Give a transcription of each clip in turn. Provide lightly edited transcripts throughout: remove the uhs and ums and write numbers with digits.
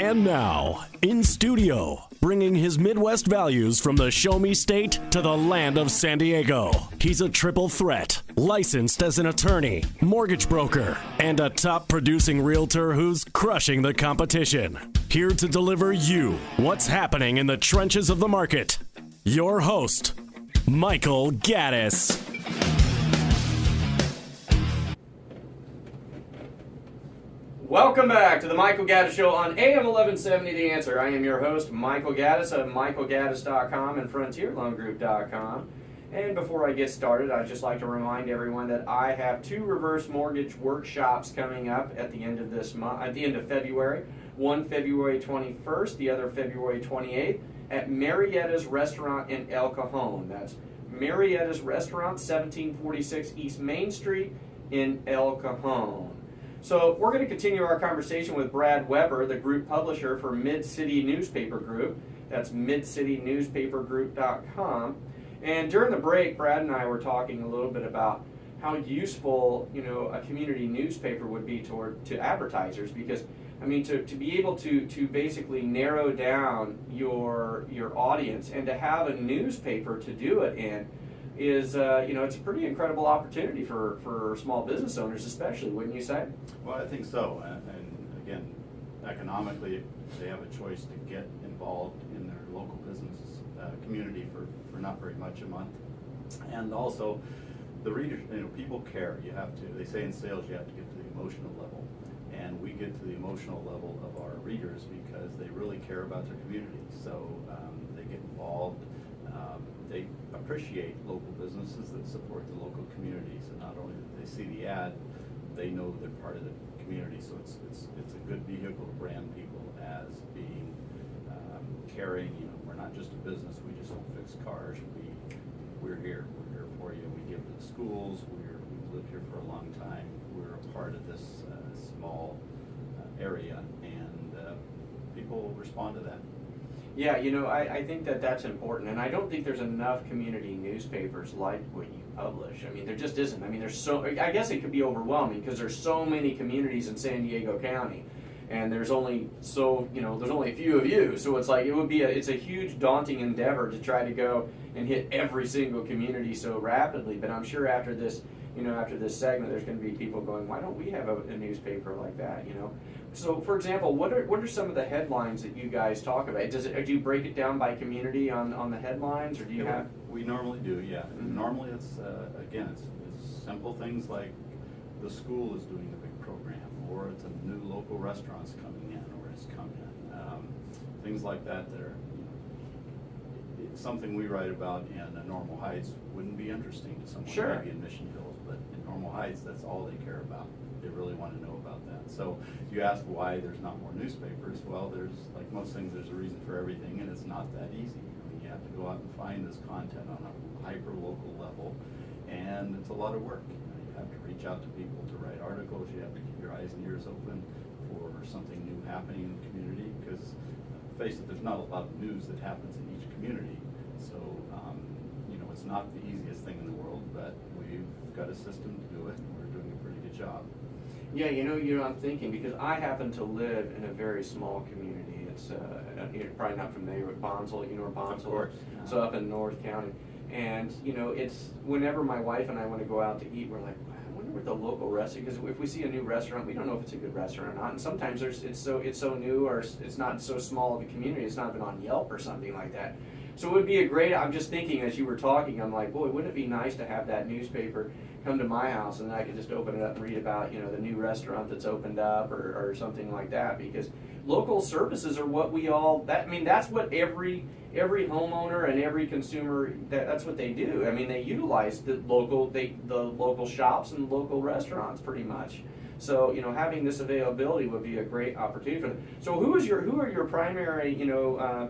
And now, in studio, bringing his Midwest values from the Show Me State to the land of San Diego. He's a triple threat, licensed as an attorney, mortgage broker, and a top producing realtor who's crushing the competition. Here to deliver you what's happening in the trenches of the market. Your host, Michael Gaddis. Welcome back to the Michael Gaddis Show on AM 1170 The Answer. I am your host, Michael Gaddis of michaelgaddis.com and frontierloangroup.com. And before I get started, I'd just like to remind everyone that I have two reverse mortgage workshops coming up at the end of this month, at the end of February. One February 21st, the other February 28th at Marietta's Restaurant in El Cajon. That's Marietta's Restaurant, 1746 East Main Street in El Cajon. So we're going to continue our conversation with Brad Weber, the group publisher for Mid-City Newspaper Group. That's midcitynewspapergroup.com. And during the break, Brad and I were talking a little bit about how useful, a community newspaper would be to advertisers, because I mean, to be able to basically narrow down your audience and to have a newspaper to do it in is, it's a pretty incredible opportunity for small business owners, especially, wouldn't you say? Well, I think so. And again, economically, they have a choice to get involved in their local business community for not very much a month. And also, the readers, people care. You have to, they say in sales, you have to get to the emotional level. And we get to the emotional level of our readers because they really care about their community. So they get involved. They appreciate local businesses that support the local communities, and not only that they see the ad, they know they're part of the community. So it's a good vehicle to brand people as being caring. We're not just a business. We just don't fix cars. We're here. We're here for you. We give to the schools. We've lived here for a long time. We're a part of this small area, and people respond to that. Yeah, I think that's important, and I don't think there's enough community newspapers like what you publish. I mean, there just isn't. I mean, I guess it could be overwhelming because there's so many communities in San Diego County, and there's only there's only a few of you. So it's like it's a huge daunting endeavor to try to go and hit every single community so rapidly. But I'm sure after this segment, there's going to be people going, why don't we have a newspaper like that? So, for example, what are some of the headlines that you guys talk about? Do you break it down by community on the headlines, or do you have? We normally do, yeah. Mm-hmm. Normally, it's simple things like the school is doing a big program, or it's a new local restaurant's coming in, or it's come in. Things like that are it's something we write about in Normal Heights wouldn't be interesting to someone Sure. maybe in Mission Hills, but in Normal Heights, that's all they care about. They really want to know about that. So you ask why there's not more newspapers. Well, there's, like most things, there's a reason for everything, and it's not that easy. You have to go out and find this content on a hyper-local level, and it's a lot of work. You have to reach out to people to write articles. You have to keep your eyes and ears open for something new happening in the community, because, face it, there's not a lot of news that happens in each community. So, it's not the easiest thing in the world, but we've got a system to do it, and we're doing a pretty good job. Yeah, I'm thinking, because I happen to live in a very small community. It's you're probably not familiar with Bonsall. You know where Bonsall is? Of course. So up in North County, and it's whenever my wife and I want to go out to eat, we're like, I wonder what the local restaurant. Because if we see a new restaurant, we don't know if it's a good restaurant or not. And sometimes it's so new, or it's not so small of a community. It's not even on Yelp or something like that. So it would be I'm just thinking as you were talking, I'm like, boy, wouldn't it be nice to have that newspaper come to my house, and I could just open it up and read about, the new restaurant that's opened up or something like that, because local services are what that's what every homeowner and every consumer, that's what they do. I mean, they utilize the local shops and local restaurants pretty much. So, having this availability would be a great opportunity for them. So who are your primary,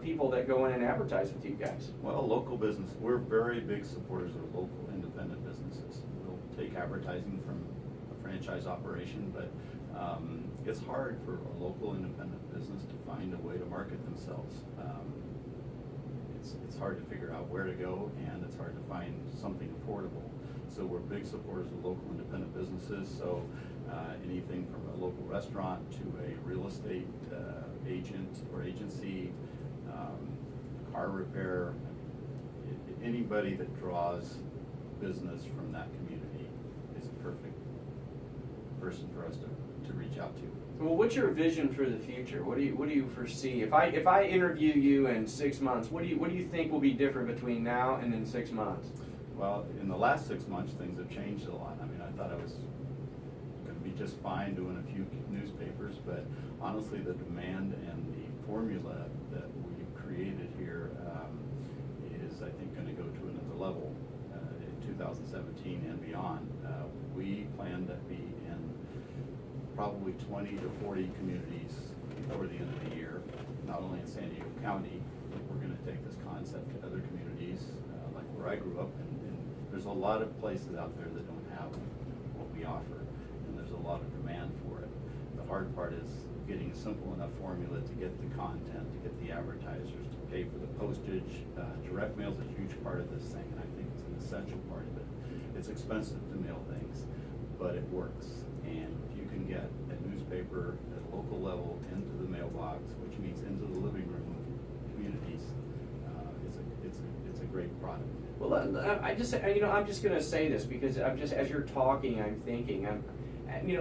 people that go in and advertise with you guys? Well, local business, we're very big supporters of local independent businesses. We'll take advertising from a franchise operation, but it's hard for a local independent business to find a way to market themselves. It's hard to figure out where to go, and it's hard to find something affordable. So we're big supporters of local independent businesses, so anything from a local restaurant to a real estate agent or agency, car repair, anybody that draws business from that community is a perfect person for us to reach out to. Well, what's your vision for the future? What do you foresee? If I interview you in 6 months, what do you think will be different between now and in 6 months? Well, in the last 6 months, things have changed a lot. I mean, I thought I was going to be just fine doing a few newspapers, but honestly, the demand and the formula that we've created here is, I think, going to go to another level in 2017 and beyond. We plan to be in probably 20 to 40 communities before the end of the year, not only in San Diego County, but we're going to take this concept to other communities, like where I grew up, and there's a lot of places out there that don't have what we offer, and there's a lot of demand for it. The hard part is getting a simple enough formula to get the content, to get the advertisers to pay for the postage. Direct mail is a huge part of this thing, and I think it's an essential part of it. It's expensive to mail things, but it works. And if you can get a newspaper at a local level into the mailbox, which means into the living room of communities, it's a great product. Well, I'm just going to say this because as you're talking, I'm thinking,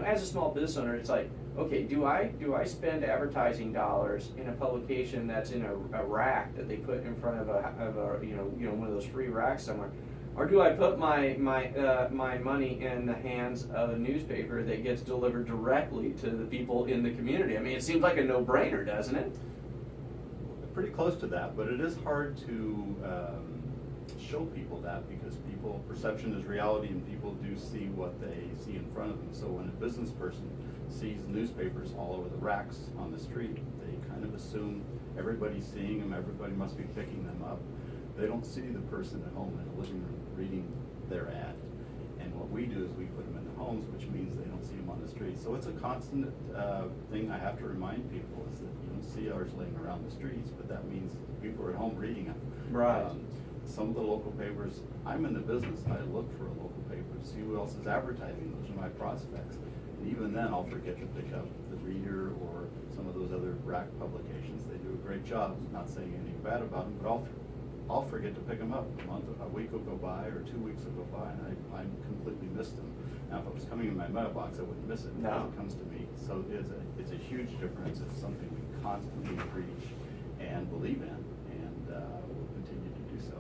as a small business owner, it's like, okay, do I spend advertising dollars in a publication that's in a rack that they put in front of one of those free racks somewhere, or do I put my money in the hands of a newspaper that gets delivered directly to the people in the community? I mean, it seems like a no-brainer, doesn't it? Pretty close to that, but it is hard to show people that because perception is reality, and people do see what they see in front of them. So when a business person sees newspapers all over the racks on the street, they kind of assume everybody's seeing them, everybody must be picking them up. They don't see the person at home in the living room reading their ad. And what we do is we put them in the homes, which means they don't see them on the street. So it's a constant thing I have to remind people is that you don't see ours laying around the streets, but that means people are at home reading them. Right. Some of the local papers, I'm in the business, I look for a local paper to see who else is advertising. Those are my prospects. And even then, I'll forget to pick up the Reader or some of those other rack publications. They do a great job. I'm not saying anything bad about them, but I'll forget to pick them up. A week will go by or 2 weeks will go by, and I completely missed them. Now, if it was coming in my mailbox, I wouldn't miss it because it comes to me. So it's a huge difference. It's something we constantly preach and believe in, and we'll continue to do so.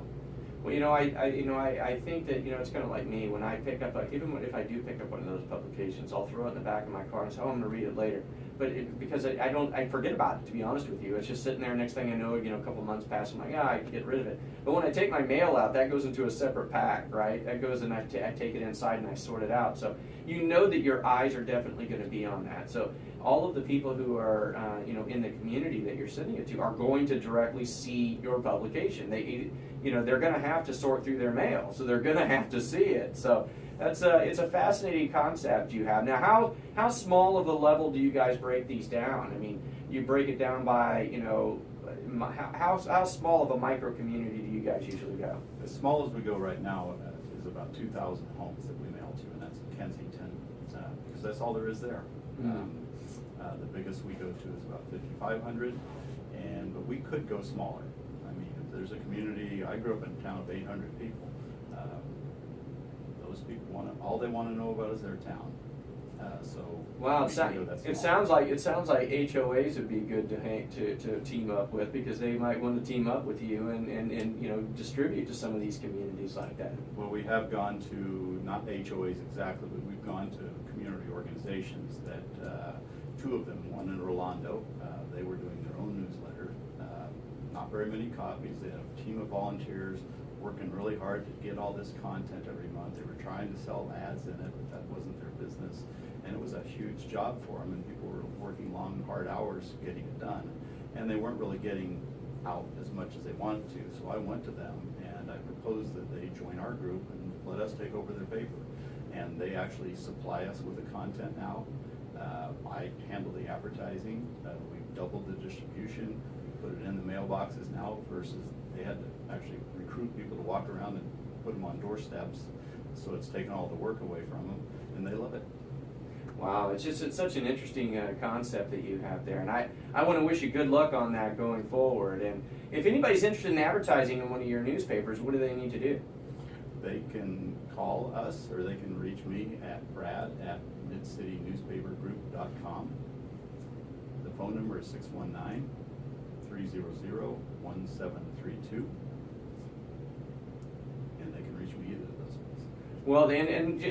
Well, I think that, it's kind of like me. When I pick up, if I do pick up one of those publications, I'll throw it in the back of my car and say, oh, I'm going to read it later. But because I forget about it, to be honest with you. It's just sitting there. Next thing I know, a couple months pass, I'm like, I can get rid of it. But when I take my mail out, that goes into a separate pack, right? That goes and I take it inside and I sort it out. So you know that your eyes are definitely going to be on that. So all of the people who are, in the community that you're sending it to are going to directly see your publication. They're going to have to sort through their mail, so they're going to have to see it. So it's a fascinating concept you have. Now, how small of a level do you guys break these down? I mean, you break it down by, how small of a micro community do you guys usually go? As small as we go right now is about 2,000 homes that we mail to, and that's in Kensington, because that's all there is there. Mm-hmm. The biggest we go to is about 5,500, but we could go smaller. I mean, if there's a community, I grew up in a town of 800 people. Those people all they want to know about is their town. Wow, it sounds like HOAs would be good to team up with, because they might want to team up with you and distribute to some of these communities like that. Well, we have gone to, not HOAs exactly, but we've gone to community organizations that, two of them, one in Rolando, they were doing their own newsletter, not very many copies. They had a team of volunteers working really hard to get all this content every month. They were trying to sell ads in it, but that wasn't their business. And it was a huge job for them, and people were working long, hard hours getting it done. And they weren't really getting out as much as they wanted to. So I went to them and I proposed that they join our group and let us take over their paper. And they actually supply us with the content now. I handle the advertising. We've doubled the distribution. We put it in the mailboxes now versus they had to actually recruit people to walk around and put them on doorsteps. So it's taken all the work away from them, and they love it. Wow, it's such an interesting concept that you have there, and I want to wish you good luck on that going forward. And if anybody's interested in advertising in one of your newspapers, what do they need to do? They can call us, or they can reach me at brad@midcitynewspapergroup.com. The phone number is 619-300-1732. And they can reach me either of those ways. Well, and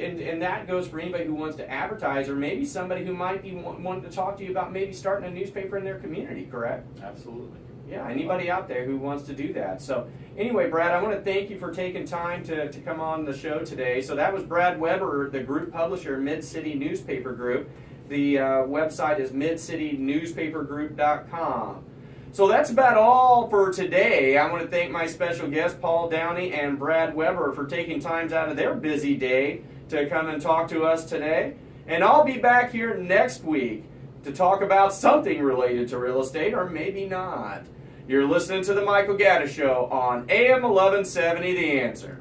that goes for anybody who wants to advertise, or maybe somebody who might be wanting to talk to you about maybe starting a newspaper in their community, correct? Absolutely. Yeah, anybody out there who wants to do that. So anyway, Brad, I want to thank you for taking time to come on the show today. So that was Brad Weber, the group publisher, Mid-City Newspaper Group. The website is midcitynewspapergroup.com. So that's about all for today. I want to thank my special guests, Paul Downey and Brad Weber, for taking time out of their busy day to come and talk to us today. And I'll be back here next week to talk about something related to real estate, or maybe not. You're listening to The Michael Gaddis Show on AM 1170, The Answer.